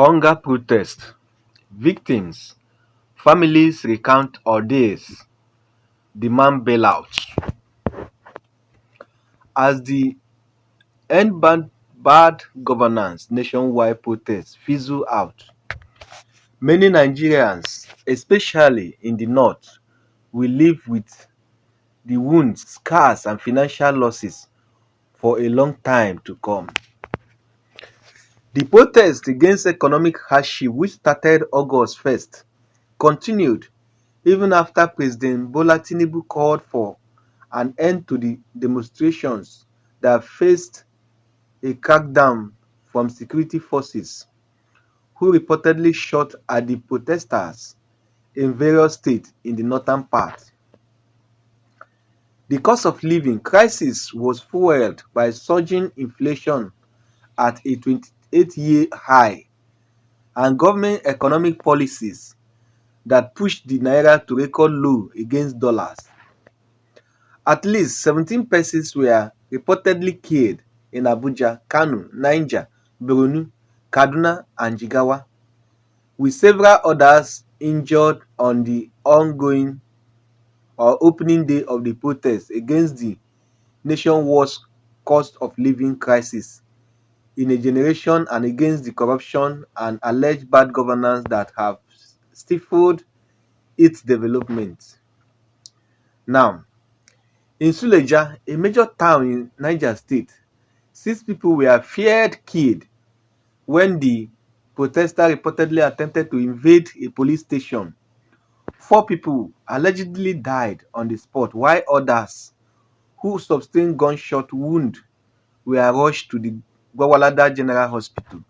Hunger protest: Victims' families recount ordeals, demand bailout. As the End Bad Governance nationwide protests fizzle out, many Nigerians, especially in the north, will live with the wounds, scars and financial losses for a long time to come. The protest against economic hardship, which started August 1st, continued even after President Bola Tinubu called for an end to the demonstrations that faced a crackdown from security forces, who reportedly shot at the protesters in various states in the northern part. The cost of living crisis was fueled by surging inflation at a 28-year high and government economic policies that pushed the naira to record low against dollars. At least 17 persons were reportedly killed in Abuja, Kano, Niger, Borno, Kaduna, and Jigawa, with several others injured on the ongoing or opening day of the protest against the nation's worst cost of living crisis in a generation and against the corruption and alleged bad governance that have stifled its development. Now, in Suleja, a major town in Niger State, 6 people were feared killed when the protesters reportedly attempted to invade a police station. 4 people allegedly died on the spot, while others who sustained gunshot wounds were rushed to the Gwagwalada General Hospital.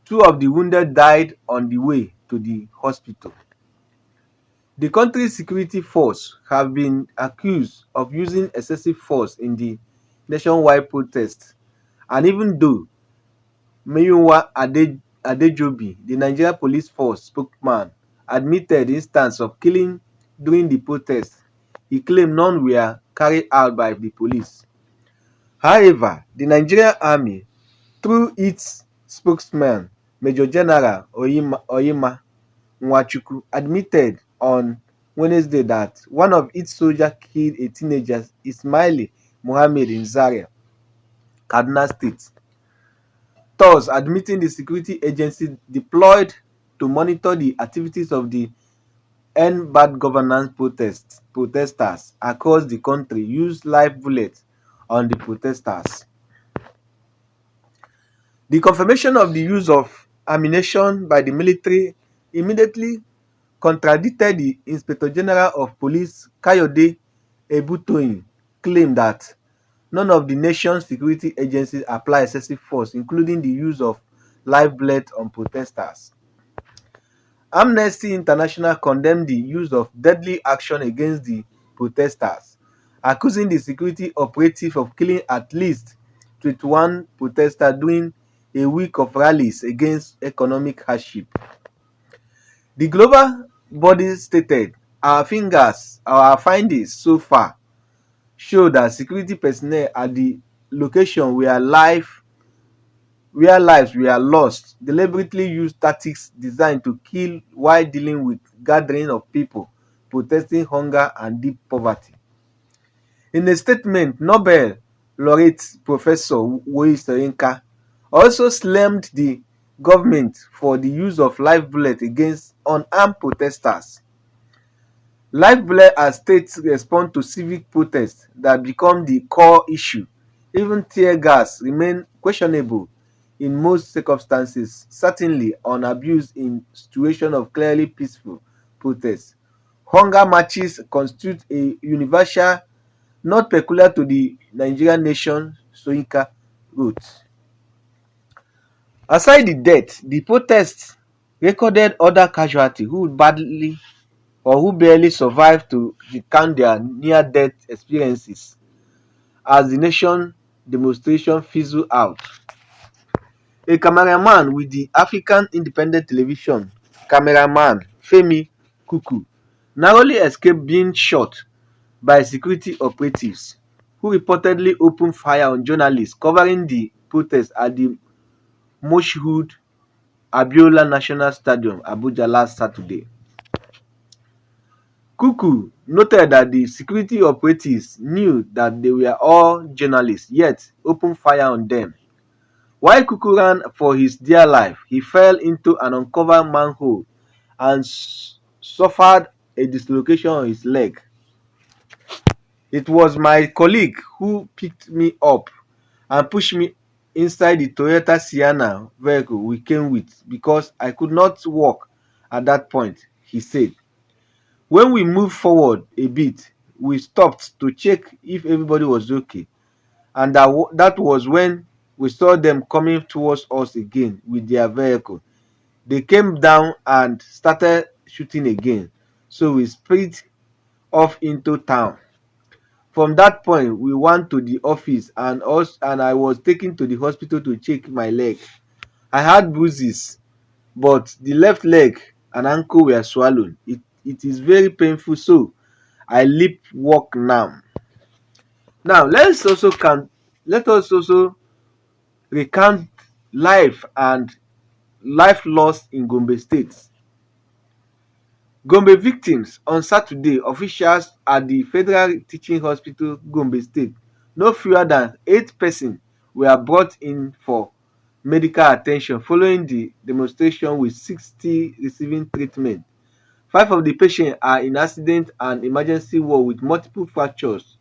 2 of the wounded died on the way to the hospital. The country's security force have been accused of using excessive force in the nationwide protest, and even though Mayunwa Adejobi, the Nigeria Police Force spokesman, admitted instances of killing during the protest, he claimed none were carried out by the police. However, the Nigerian Army, through its spokesman, Major General Oyema Nwachukwu, admitted on Wednesday that one of its soldiers killed a teenager, Ismaili Mohammed, in Zaria, Kaduna State, thus admitting the security agency deployed to monitor the activities of the End Bad Governance protesters across the country used live bullets on the protesters. The confirmation of the use of ammunition by the military immediately contradicted the Inspector General of Police Kayode Ebutoyin claim that none of the nation's security agencies apply excessive force, including the use of live bullets on protesters. Amnesty International condemned the use of deadly action against the protesters, accusing the security operative of killing at least 21 protesters during a week of rallies against economic hardship. The global body stated, our findings so far show that security personnel at the location where lives were lost deliberately used tactics designed to kill while dealing with gathering of people protesting hunger and deep poverty. In a statement, Nobel laureate Professor Woi Soyinka also slammed the government for the use of live bullets against unarmed protesters. Live bullets are states' response to civic protests that become the core issue. Even tear gas remain questionable in most circumstances, certainly on abuse in situations of clearly peaceful protest. Hunger marches constitute a universal, not peculiar to the Nigerian nation, Soyinka wrote. Aside the death, the protests recorded other casualties who barely survived to recount their near-death experiences as the nation demonstration fizzled out. A cameraman with the African Independent Television, cameraman Femi Kuku, narrowly escaped being shot by security operatives who reportedly opened fire on journalists covering the protest at the Moshood Abiola National Stadium, Abuja last Saturday. Kuku noted that the security operatives knew that they were all journalists, yet opened fire on them. While Kuku ran for his dear life, he fell into an uncovered manhole and suffered a dislocation on his leg. It was my colleague who picked me up and pushed me inside the Toyota Sienna vehicle we came with because I could not walk at that point, he said. When we moved forward a bit, we stopped to check if everybody was okay, and that was when we saw them coming towards us again with their vehicle. They came down and started shooting again, so we sped off into town. From that point, we went to the office and I was taken to the hospital to check my leg. I had bruises, but the left leg and ankle were swollen. It is very painful, so I limp walk now. Now let us also recount life and life lost in Gombe State. Gombe victims on Saturday, officials at the Federal Teaching Hospital, Gombe State, no fewer than 8 persons were brought in for medical attention following the demonstration with 60 receiving treatment. 5 of the patients are in accident and emergency ward with multiple fractures,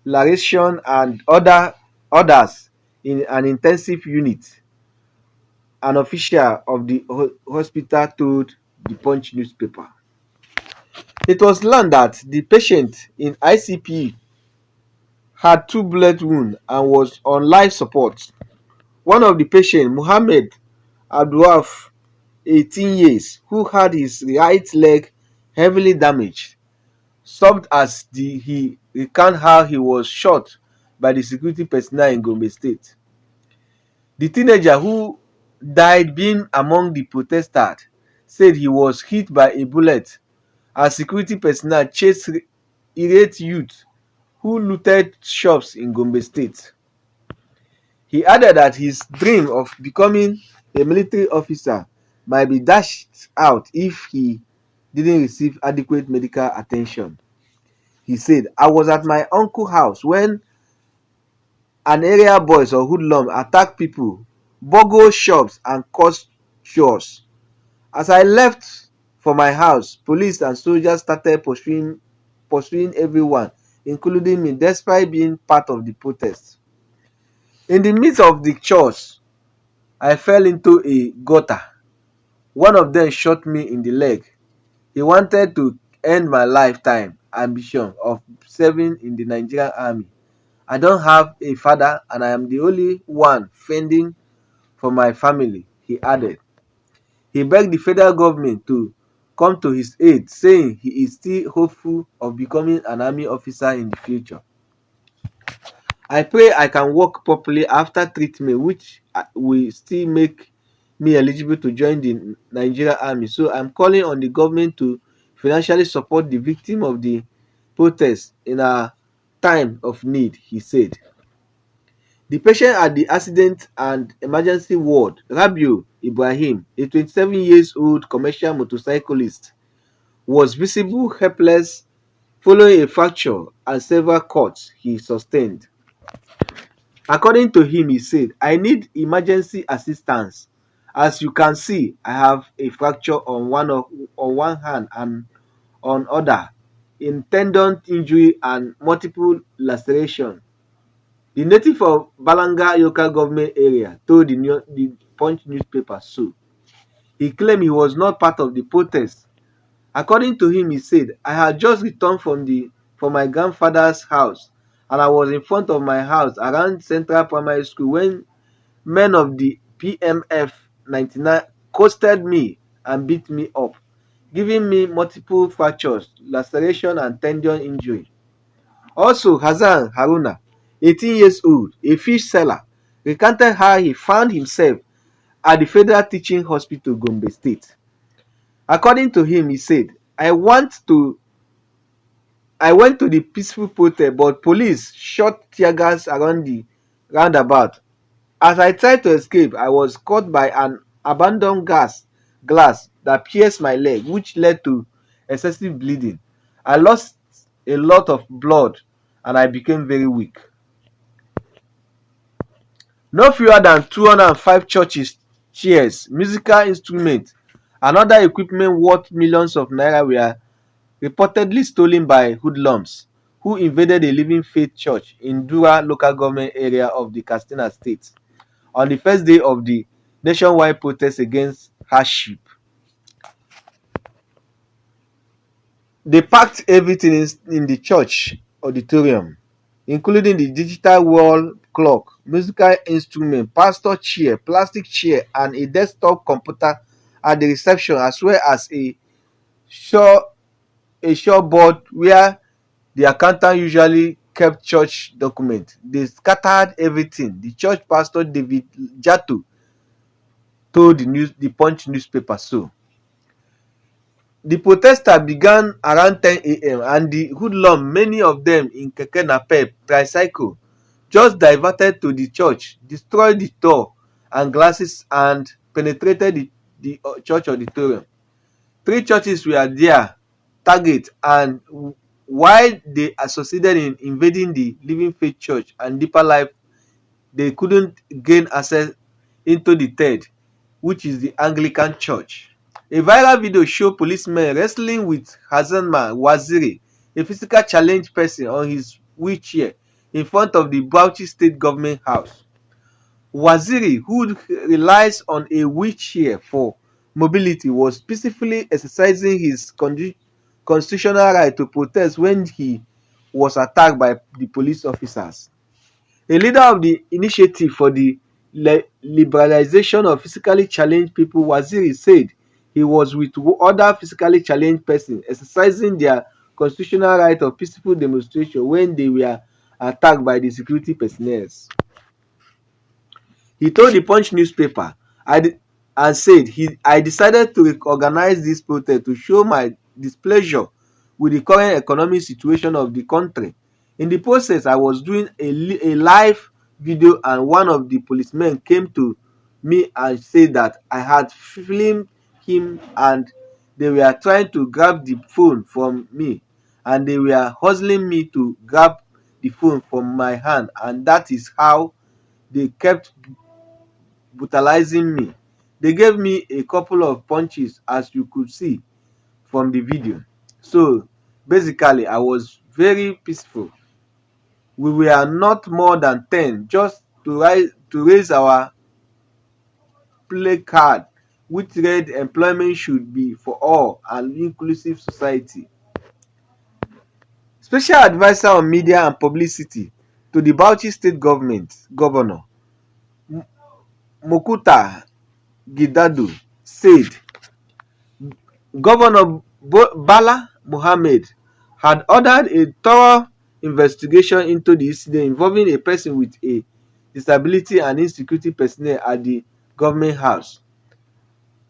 laceration and others in an intensive unit, an official of the hospital told the Punch newspaper. It was learned that the patient in ICPU had 2 bullet wounds and was on life support. One of the patients, Mohammed Abdulwaf, 18 years, who had his right leg heavily damaged, sobbed as he recounted how he was shot by the security personnel in Gombe State. The teenager who died being among the protesters said he was hit by a bullet as security personnel chased irate youth who looted shops in Gombe State. He added that his dream of becoming a military officer might be dashed out if he didn't receive adequate medical attention. He said, I was at my uncle's house when an area boys or hoodlum attacked people, burgled shops and caused chores. As I left for my house, police and soldiers started pursuing everyone, including me, despite being part of the protest. In the midst of the chores, I fell into a gutter. One of them shot me in the leg. He wanted to end my lifetime ambition of serving in the Nigerian army. I don't have a father and I am the only one fending for my family, he added. He begged the federal government to come to his aid, saying he is still hopeful of becoming an army officer in the future. I pray I can work properly after treatment, which will still make me eligible to join the Nigerian army. So I'm calling on the government to financially support the victim of the protest in a time of need, he said. The patient at the accident and emergency ward, Rabiu Ibrahim, a 27-year-old commercial motorcyclist, was visible helpless following a fracture and several cuts he sustained. According to him, he said, I need emergency assistance. As you can see, I have a fracture on one hand and on other, in tendon injury and multiple laceration. The native of Balanga local government area told the Punch newspaper so. He claimed he was not part of the protest. According to him, he said, I had just returned from my grandfather's house and I was in front of my house around Central Primary School when men of the PMF 99 coasted me and beat me up, giving me multiple fractures, laceration and tendon injury. Also, Hassan Haruna, 18 years old, a fish seller, recounted how he found himself at the Federal Teaching Hospital, Gombe State. According to him, he said, I went to the peaceful protest, but police shot tear gas around the roundabout. As I tried to escape, I was caught by an abandoned glass that pierced my leg, which led to excessive bleeding. I lost a lot of blood and I became very weak. No fewer than 205 churches, chairs, musical instruments, and other equipment worth millions of naira were reportedly stolen by hoodlums who invaded a Living Faith church in Dura local government area of the Katsina state on the first day of the nationwide protest against hardship. They packed everything in the church auditorium, including the digital wall clock, musical instrument, pastor chair, plastic chair, and a desktop computer at the reception, as well as sure a sure board where the accountant usually kept church documents. They scattered everything, the church pastor David Jato told the Punch newspaper so. The protesters began around 10 a.m. and the hoodlums, many of them in keke napep tricycle, just diverted to the church, destroyed the door and glasses and penetrated the church auditorium. Three churches were their target, and while they succeeded in invading the Living Faith Church and Deeper Life, they couldn't gain access into the third, which is the Anglican Church. A viral video showed policemen wrestling with Hazanma Waziri, a physical challenged person on his wheelchair, in front of the Bauchi State Government House. Waziri, who relies on a wheelchair for mobility, was peacefully exercising his constitutional right to protest when he was attacked by the police officers. A leader of the Initiative for the Liberalization of Physically Challenged People, Waziri, said he was with other physically challenged persons exercising their constitutional right of peaceful demonstration when they were attacked by the security personnel. He told the Punch newspaper and said, I decided to organize this protest to show my displeasure with the current economic situation of the country. In the process, I was doing a live video and one of the policemen came to me and said that I had filmed him and they were trying to grab the phone from me and they were hustling me to grab the phone from my hand, and that is how they kept brutalizing me. They gave me a couple of punches, as you could see from the video. So basically, I was very peaceful. We were not more than 10 just to raise our placard which read employment should be for all and inclusive society. Special advisor on media and publicity to the Bauchi State Government Governor Mokuta Gidadu said Governor Bala Mohammed had ordered a thorough investigation into the incident involving a person with a disability and insecurity personnel at the government house.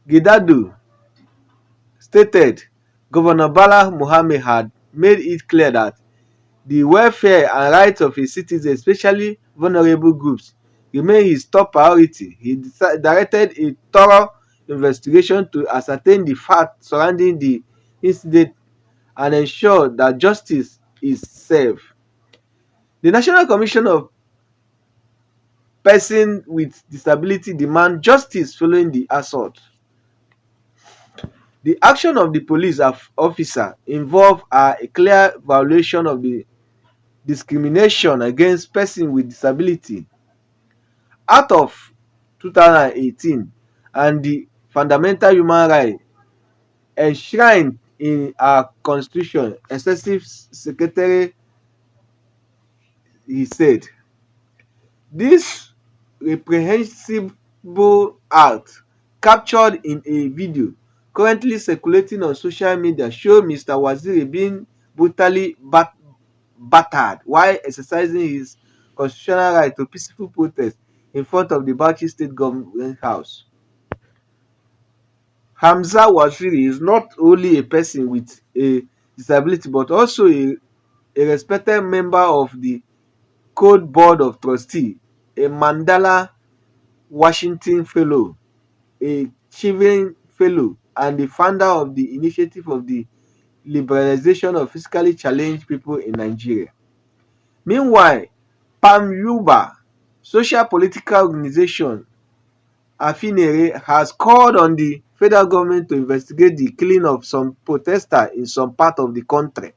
Gidadu stated Governor Bala Mohammed had made it clear that the welfare and rights of his citizens, especially vulnerable groups, remain his top priority. He directed a thorough investigation to ascertain the facts surrounding the incident and ensure that justice is served. The National Commission of Persons with Disability demand justice following the assault. The action of the police officer involved a clear violation of the Discrimination Against Persons with Disability Act of 2018 and the fundamental human right enshrined in our constitution. Excessive Secretary, he said. This reprehensible act, captured in a video currently circulating on social media, shows Mr. Waziri being brutally battered while exercising his constitutional right to peaceful protest in front of the Bauchi State Government House. Hamza Waziri is not only a person with a disability but also a respected member of the Code Board of Trustees, a Mandela Washington Fellow, a Chivin Fellow and the founder of the initiative of the liberalization of physically challenged people in Nigeria. Meanwhile, PAMYUBA, social political organization Afinere, has called on the federal government to investigate the killing of some protesters in some part of the country.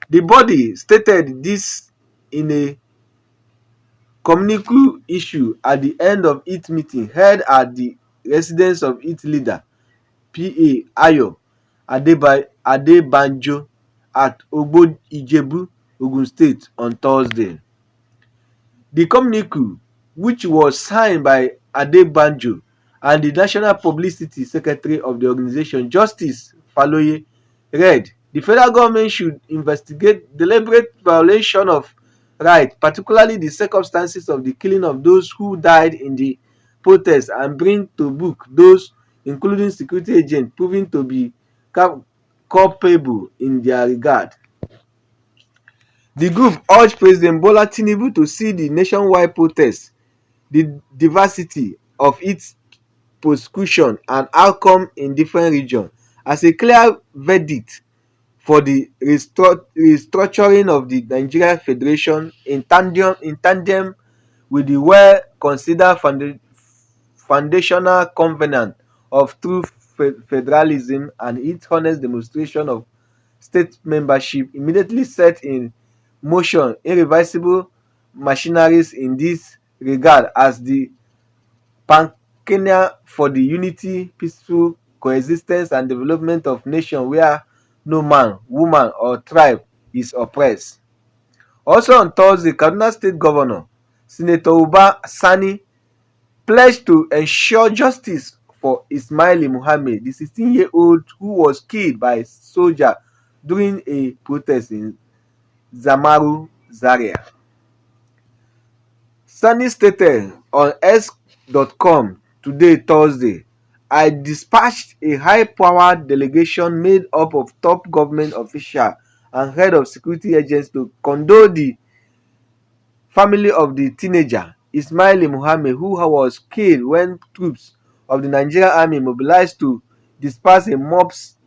The body stated this in a communique issue at the end of its meeting held at the residence of its leader, PA Ayo Adebanjo, at Ogbo-Ijebu, Ogun State on Thursday. The communique, which was signed by Adebanjo and the National Publicity Secretary of the organization, Justice Faloye, read, "The federal government should investigate deliberate violation of rights, particularly the circumstances of the killing of those who died in the protests, and bring to book those, including security agents, proven to be culpable in their regard." The group urged President Bola Tinubu to see the nationwide protests, the diversity of its prosecution and outcome in different regions, as a clear verdict for the restructuring of the Nigerian Federation in tandem with the well-considered foundational covenant of true federalism and its honest demonstration of state membership immediately set in motion irreversible machineries in this regard as the Pancania for the unity, peaceful coexistence and development of nation where no man, woman or tribe is oppressed. Also on Thursday, Kaduna State Governor Senator Uba Sani pledged to ensure justice for Ismail Muhammad, the 16-year-old who was killed by soldiers during a protest in Zamaru, Zaria. Sani stated on X.com today, Thursday, "I dispatched a high-powered delegation made up of top government officials and head of security agents to condole the family of the teenager, Ismail Muhammad, who was killed when troops of the Nigerian army mobilized to disperse a mobs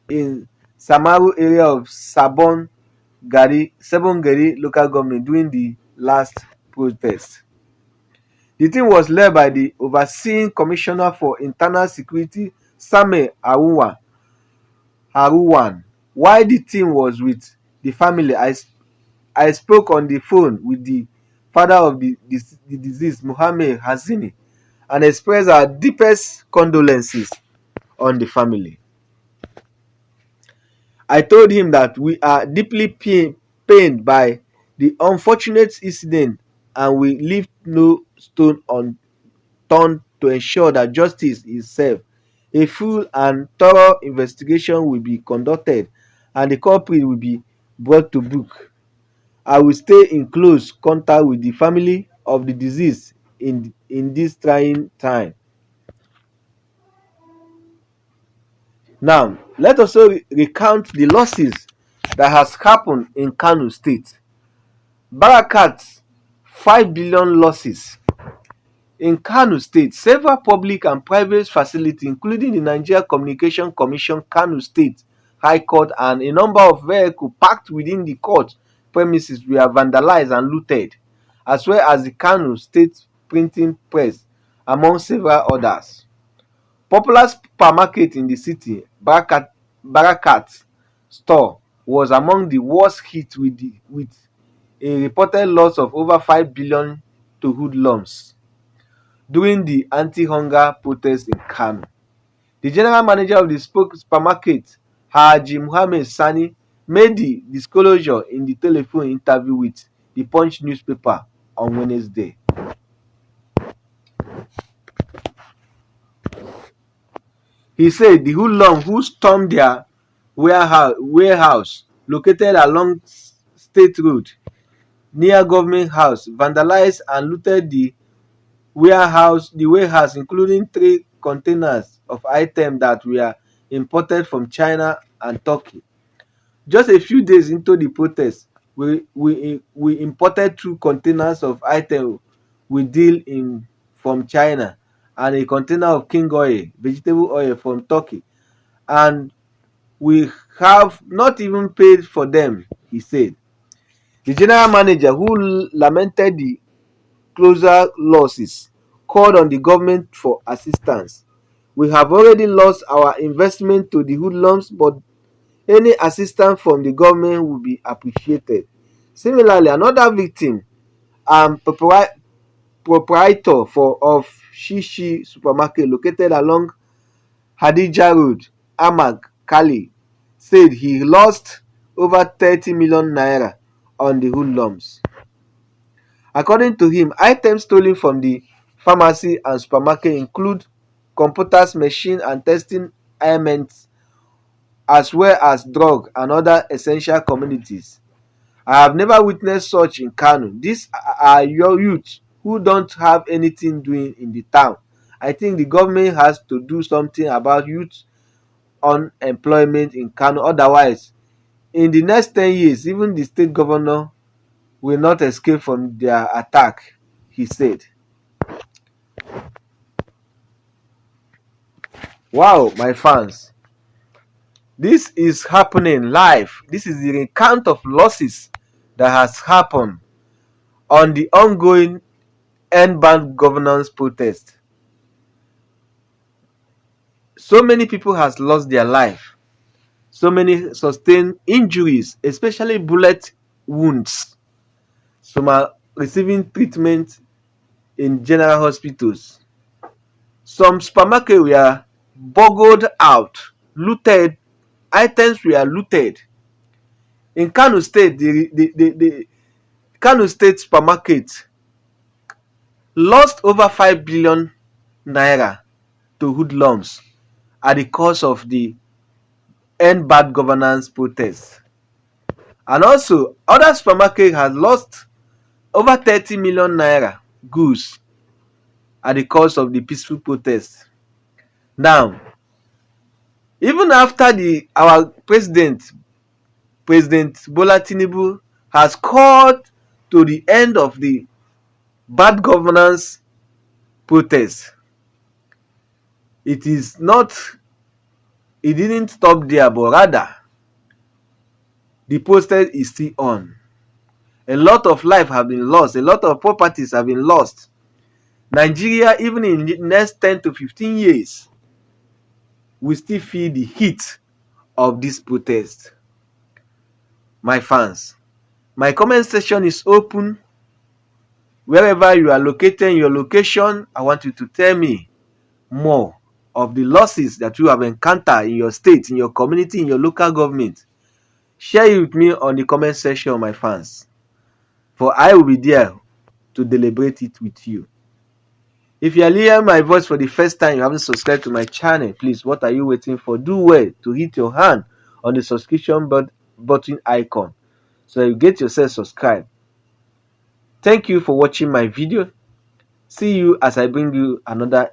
in Samaru area of Sabon Gari local government during the last protest." The team was led by the overseeing Commissioner for Internal Security, Same Aruwan. While the team was with the family, I spoke on the phone with the father of the deceased, Muhammad Hazini, and expressed our deepest condolences on the family. I told him that we are deeply pained by the unfortunate incident and we leave no stone unturned to ensure that justice is served. A full and thorough investigation will be conducted and the culprit will be brought to book. I will stay in close contact with the family of the deceased in this trying time. Now, let us also recount the losses that has happened in Kano State. Barakat 5 billion losses. In Kano State, several public and private facilities, including the Nigeria Communication Commission, Kano State High Court, and a number of vehicles parked within the court premises were vandalized and looted, as well as the Kano State Printing Press, among several others. Popular supermarket in the city, Barakat store, was among the worst hit with a reported loss of over 5 billion to hoodlums during the anti-hunger protest in Kano. The general manager of the supermarket, Haji Muhammad Sani, made the disclosure in the telephone interview with the Punch newspaper on Wednesday. He said the hoodlums who stormed their warehouse located along State Road near Government House vandalized and looted the warehouse, including 3 containers of items that were imported from China and Turkey. Just a few days into the protest, we imported 2 containers of items we deal in from China and a container of king oil, vegetable oil from Turkey, and we have not even paid for them, he said. The general manager, who lamented the closer losses, called on the government for assistance. We have already lost our investment to the hoodlums, but any assistance from the government will be appreciated. Similarly, another victim and proprietor of Shishi supermarket located along Hadija Road, Ahmad Kali, said he lost over 30 million naira on the hoodlums. According to him, items stolen from the pharmacy and supermarket include computers, machines, and testing ailments, as well as drug and other essential commodities. I have never witnessed such in Kano. These are your youth who don't have anything doing in the town. I think the government has to do something about youth unemployment in Kano. Otherwise, in the next 10 years, even the state governor will not escape from their attack, he said. Wow, my fans. This is happening live. This is the recount of losses that has happened on the ongoing end bank governance protest. So many people has lost their life. So many sustained injuries, especially bullet wounds. Some are receiving treatment in general hospitals. Some supermarkets were burgled out, looted, items were looted. In Kano State, the Kano State supermarket lost over 5 billion naira to hoodlums at the cost of the end bad governance protest. And also, other supermarkets has lost over 30 million naira goods at the cost of the peaceful protest. Now, even after our President Bola Tinubu has called to the end of the bad governance protest, it didn't stop there, but rather the protest is still on. A lot of life have been lost, a lot of properties have been lost. Nigeria, even in the next 10 to 15 years, will still feel the heat of this protest. My fans, my comment section is open. Wherever you are located in your location, I want you to tell me more of the losses that you have encountered in your state, in your community, in your local government. Share it with me on the comment section, my fans, for I will be there to deliberate it with you. If you are hearing my voice for the first time, you haven't subscribed to my channel, please, what are you waiting for? Do well to hit your hand on the subscription button icon so you get yourself subscribed. Thank you for watching my video. See you as I bring you another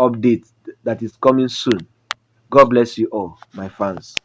update that is coming soon. God bless you all, my fans.